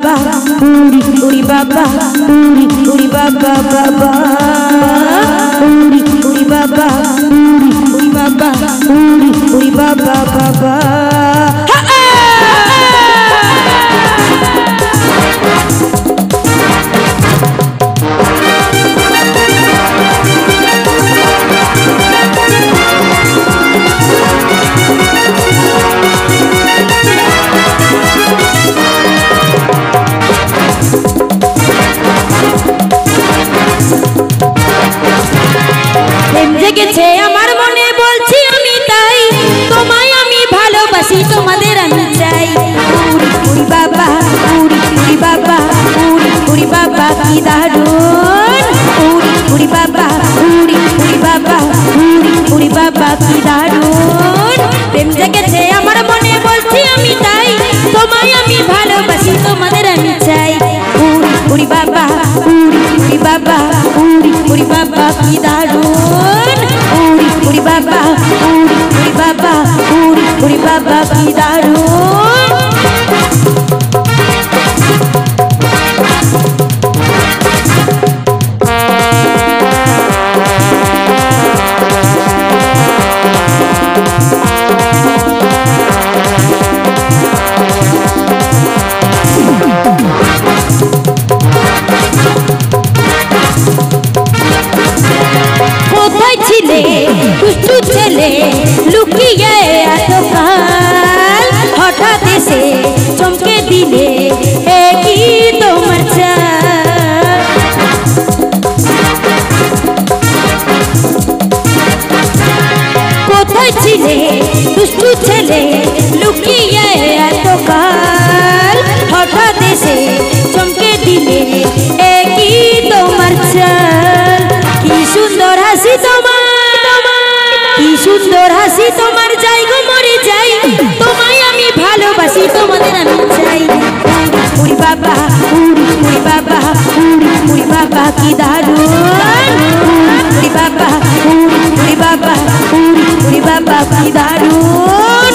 उड़ी बाबा उड़ी बाबा बाबा उड़ी बाबा उड़ी बाबा बाबा জেগেছে আমার মনে বলছি আমি তাই তোমায় আমি ভালোবাসি তোমাদের আমি চাই উড়ি বাবা উড়ি বাবা উড়ি বাবা কি দারুণ উড়ি বাবা উড়ি বাবা উড়ি বাবা কি দারুণ প্রেম জেগেছে আমার মনে বলছি আমি তাই তোমায় আমি ভালোবাসি তোমাদের আমি চাই উড়ি বাবা উড়ি বাবা উড়ি বাবা কি দারুণ उड़ी बाबा उड़ी बाबा की दारुण দুষ্টু ছেলে লুকিয়ে এতকাল হঠাৎ এসে চমকে দিলে কি তোমার কোথায় ছিলে দুষ্টু ছেলে লুকিয়ে এতকাল হঠাৎ এসে চমকে দিলে কি তোমার কি সুন্দর হাসি তোমার কি সুন্দর হাসি তোমার যাই গো মরে যাই তোমায় আমি ভালোবাসি তোমাদের আমি চাই উড়ি বাবা উড়ি বাবা উড়ি বাবা কি দারুণ উড়ি বাবা উড়ি বাবা উড়ি বাবা কি দারুণ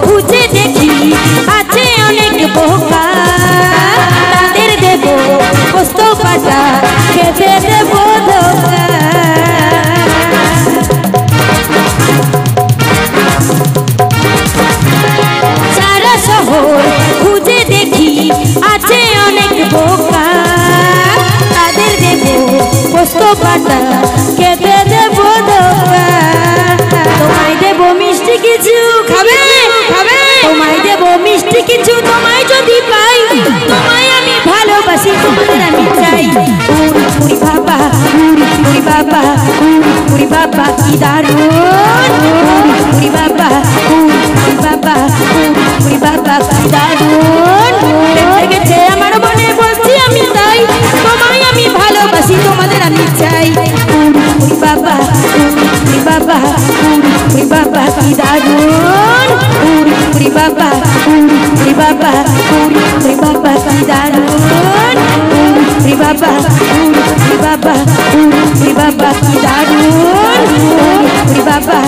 খুঁজে দেখি আছে অনেক বোকা তাদের দেব পোস্ত পাতা খেতে দেব ধোকা সারা শহর খুঁজে দেখি আছে অনেক বোকা তাদের দেব পোস্ত পাতা খেতে দেব ধোকা তোমায় দেব মিষ্টি কিছু খাবে তোমায় দেব মিষ্টি কিছু তোমায় যদি পাই তোমায় আমি ভালোবাসি তোমাদের আমি চাই উড়ি বাবা উড়ি বাবা উড়ি বাবা কি দারুণ উড়ি বাবা উড়ি বাবা কি দারুণ লেগেছে আমার মনে বলছি আমি তাই তোমায় আমি ভালোবাসি তোমাদের আমি চাই উড়ি বাবা উড়ি বাবা কি দারুণ উড়ি বাবা উড়ি বাবা কি দারুণ উড়ি বাবা উড়ি বাবা কি দারুণ উড়ি বাবা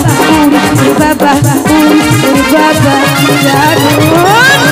কি দারুণ